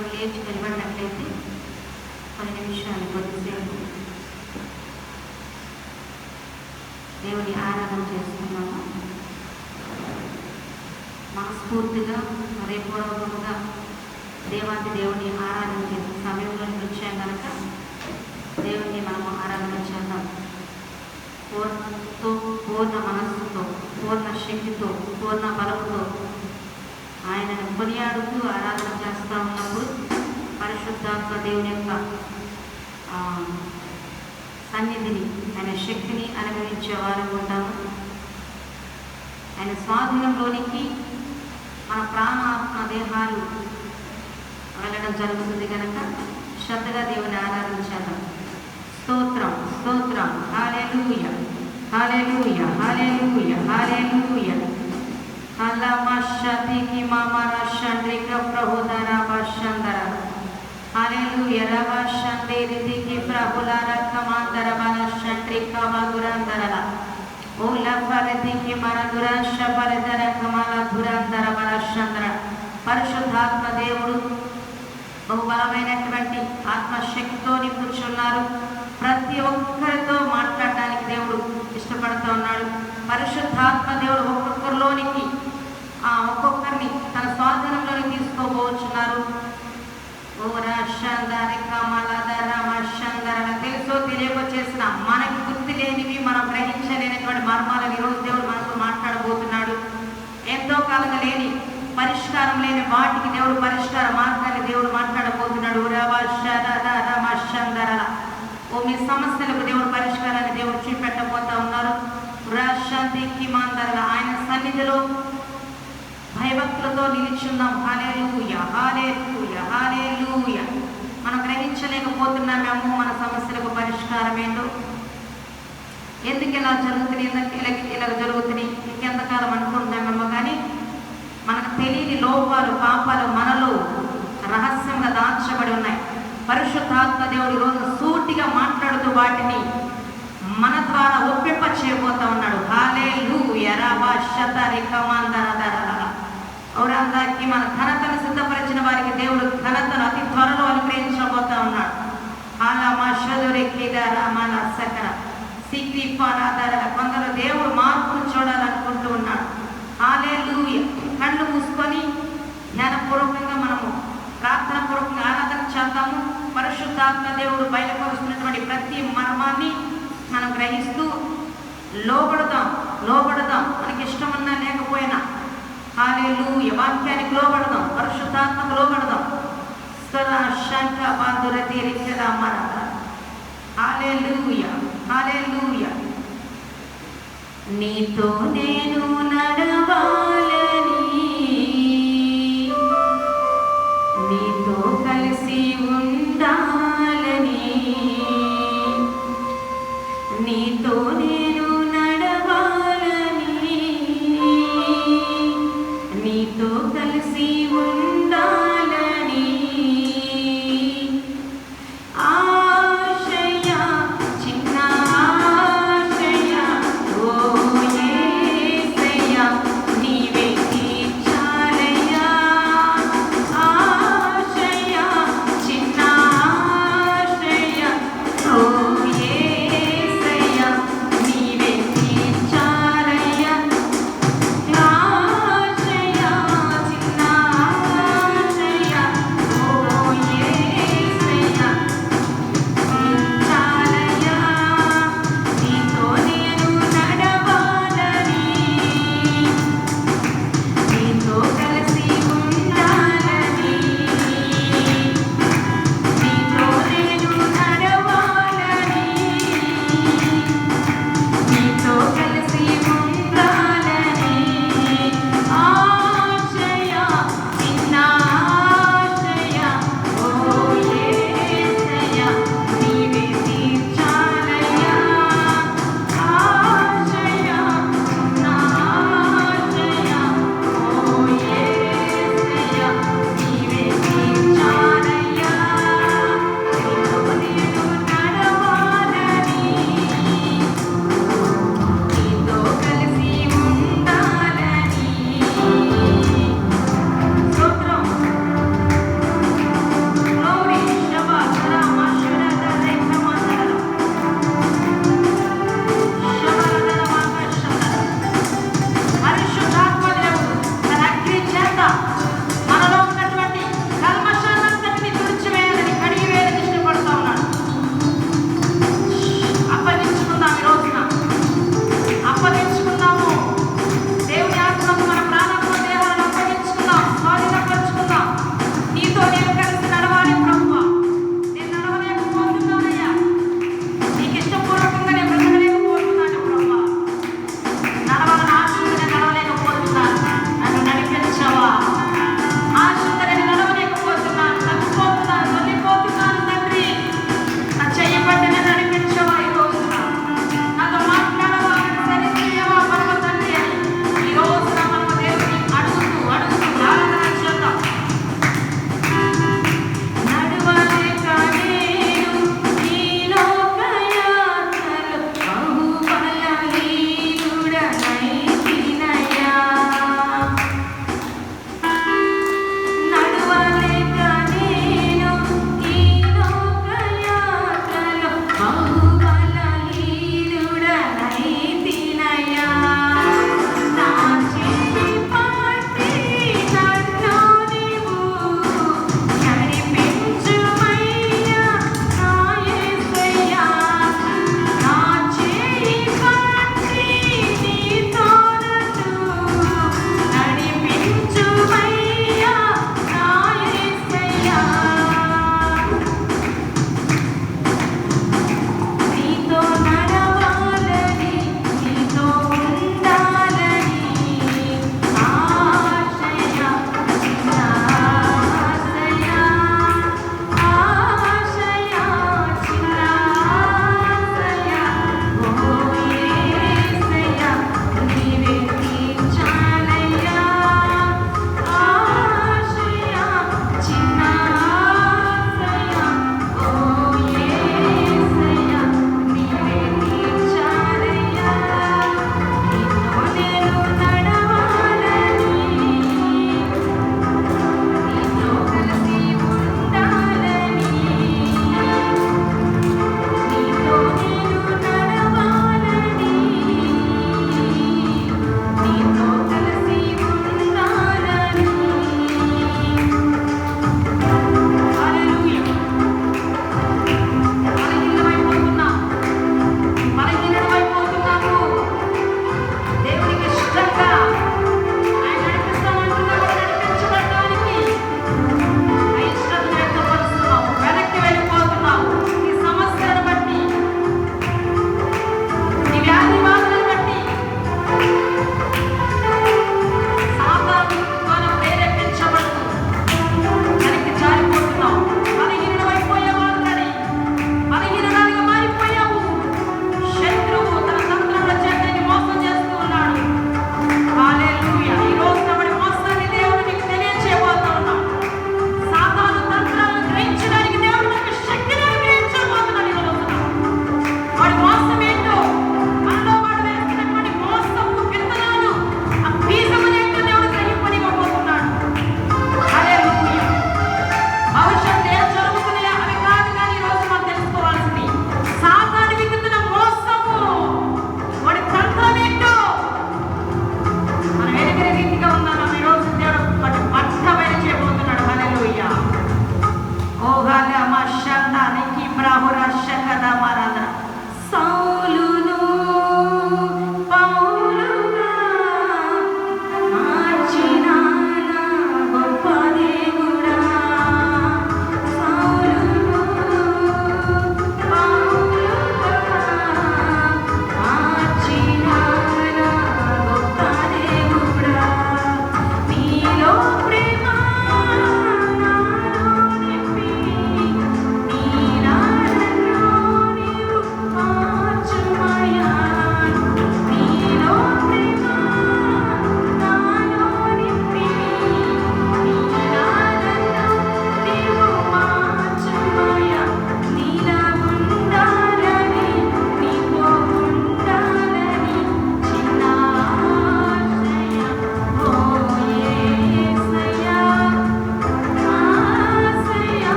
అందరం లేచి నిలబడినట్లయితే కొన్ని నిమిషాలు కొద్దిసేపు దేవుని ఆరాధన చేసుకున్నాము. మనస్ఫూర్తిగా హృదయపూర్వకంగా దేవాది దేవుని ఆరాధన చేసే సమయంలో వచ్చాం కనుక దేవుని మనము ఆరాధన చేద్దాం. పూర్ణ మనస్సుతో, పూర్ణ శక్తితో, పూర్ణ బలంతో ఆయనను కొనియాడుతూ ఆరాధన చేస్తూ ఉన్నప్పుడు పరిశుద్ధాత్మ దేవుని యొక్క సన్నిధిని, ఆయన శక్తిని అనుభవించే వారు ఉంటాము. ఆయన స్వాధీనంలోనికి మన ప్రాణాత్మ దేహాలు వెళ్ళడం జరుగుతుంది కనుక శ్రద్ధగా దేవుని ఆరాధన చేద్దాం. స్తోత్రం, స్తోత్రం, హల్లెలూయా, హల్లెలూయా, హల్లెలూయా, హల్లెలూయా. హల్లమషతికి మామరషంద్రిక ప్రభుదర బషందర హల్లెలూయా రవషందేరితికి ప్రభులర కమాందర బలషంద్రిక వగురందరల ఓల పరితికి మరదుర శబరదర కమల దురందర బలషందర. పరిశుద్ధాత్మ దేవుడు బహుబలమైనటువంటి ఆత్మశక్తితో నింపుచున్నారు. ప్రతి ఒక్కరితో మాట్లాడడానికి దేవుడు ఇష్టపడుతూ ఉన్నాడు. పరిశుద్ధాత్మ దేవుడు ఒక్కొక్కరిలోనికి ఒక్కొక్కరిని తన స్వాధీనంలోకి తీసుకోబోచున్నారు. ఓ రాషందరి కమలధర మషందర. తెలుసో తెలియకో చేసిన మనకి గుర్తు లేనివి, మనం గ్రహించలేనటువంటి మర్మాలను ఈరోజు దేవుడు మనతో మాట్లాడబోతున్నాడు. ఎంతో కాలంగా లేని, పరిష్కారం లేని వాటికి దేవుడు పరిష్కార మార్గాన్ని దేవుడు మాట్లాడబోతున్నాడు. రమషందర. ఓ మీ సమస్యలకు దేవుడు పరిష్కారాన్ని దేవుడు చూపెట్టబోతా ఉన్నారు. రాషందికి మాందర. ఆయన సన్నిధిలో భయభక్తులతో నిలిచున్నాం. హల్లెలూయా, హల్లెలూయా, హల్లెలూయా. మనం గ్రహించలేకపోతున్నామేమో మన సమస్యలకు పరిష్కారం ఏంటో, ఎందుకు ఇలా జరుగుతుంది, ఇలా జరుగుతుంది ఇంకెంతకాలం అనుకుంటున్నామేమో. కానీ మనకు తెలియని లోపాలు, పాపాలు మనలో రహస్యంగా దాచబడి ఉన్నాయి. పరిశుద్ధాత్మ దేవుడు ఈరోజు సూటిగా మాట్లాడుతూ వాటిని మన ద్వారా ఒప్పింప చేయబోతా ఉన్నాడు. హల్లెలూయా రవషతరి కమాందరదర. ఔరందరికి మన ఘనతను సిద్ధపరిచిన వారికి దేవుడు ఘనతను అతి త్వరలో అనుగ్రహించబోతా ఉన్నాడు. కొందరు దేవుడు మార్పును చూడాలనుకుంటూ ఉన్నాడు. హల్లెలూయా. కళ్ళు మూసుకొని జ్ఞానపూర్వకంగా మనము ప్రార్థనాపూర్వకంగా ఆరాధన చేద్దాము. పరిశుద్ధాత్మ దేవుడు బయలుపరుస్తున్నటువంటి ప్రతి మర్మాన్ని మనం గ్రహిస్తూ లోబడదాం. మనకి ఇష్టమన్నా లేకపోయినా హల్లెలూయా వాక్యానికి లోబడదాం, పరిశుద్ధాత్మకు లోబడదాం. హల్లెలూయా, హల్లెలూయా. నీతో నేను నడవాలని, నీతో కలిసి ఉండాలని, నీతో నేను నడవాలని, నీతో కలిసి ఉండాలని ఆశయ, చిన్న ఆశయ. ఓ యేసయ్యా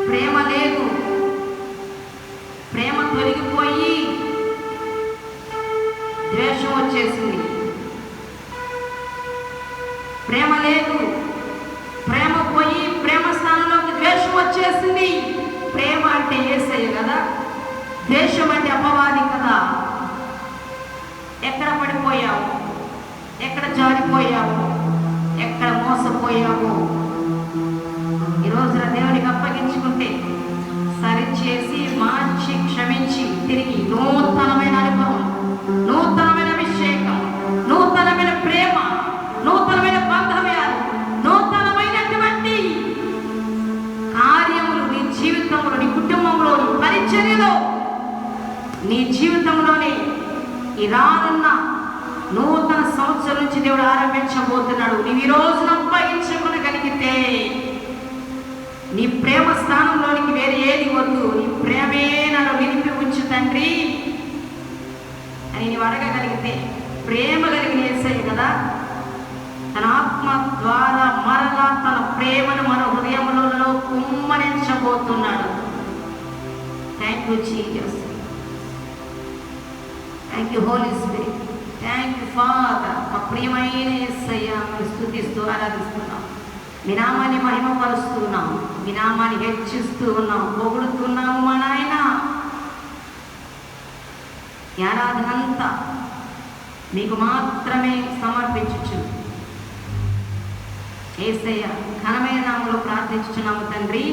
ప్రేమ లేదు, ప్రేమ తొలగిపోయి ద్వేషం వచ్చేసింది. ప్రేమ లేదు, ప్రేమ పోయి ప్రేమ స్థానంలోకి ద్వేషం వచ్చేసింది. ప్రేమ అంటే యేసయ్య కదా, ద్వేషం అంటే అపవాది కదా. ఎక్కడ పడిపోయావు, ఎక్కడ జారిపోయావు, ఎక్కడ మోసపోయావు, ఈ రోజున దేవునికి అప్పగించుకుంటే పరిచర్యలో నీ జీవితంలోనే ఈ రానున్న నూతన సంవత్సరం నుంచి దేవుడు ఆరంభించబోతున్నాడు. నీవు ఈ రోజున అప్పగించుకొనగలిగితే నీ ప్రేమ స్థానంలోనికి వేరే ఏది వద్దు, నీ ప్రేమే నన్ను నిలిపి ఉంచు తండ్రి అని నీవు అడగగలిగితే, ప్రేమ కలిగిన యేసయ్య కదా తన ఆత్మ ద్వారా మరలా తన ప్రేమను మన హృదయములలో కుమ్మరించబోతున్నాడు. Thank you Jesus, thank you Holy Spirit, thank you Father. మా ప్రియమైన యేసయ్య స్తుతిస్తూ ఆరాధిస్తున్నాం, మీ నామాన్ని మహిమపరుస్తున్నాం, మీ నామాన్ని హెచ్చిస్తూ ఉన్నాం, పొగుడుతున్నాము. మా నాయన ఆరాధనంతా మీకు మాత్రమే సమర్పించుచు యేసయ్య ఘనమైన నామములో ప్రార్థించుచున్నాము తండ్రి.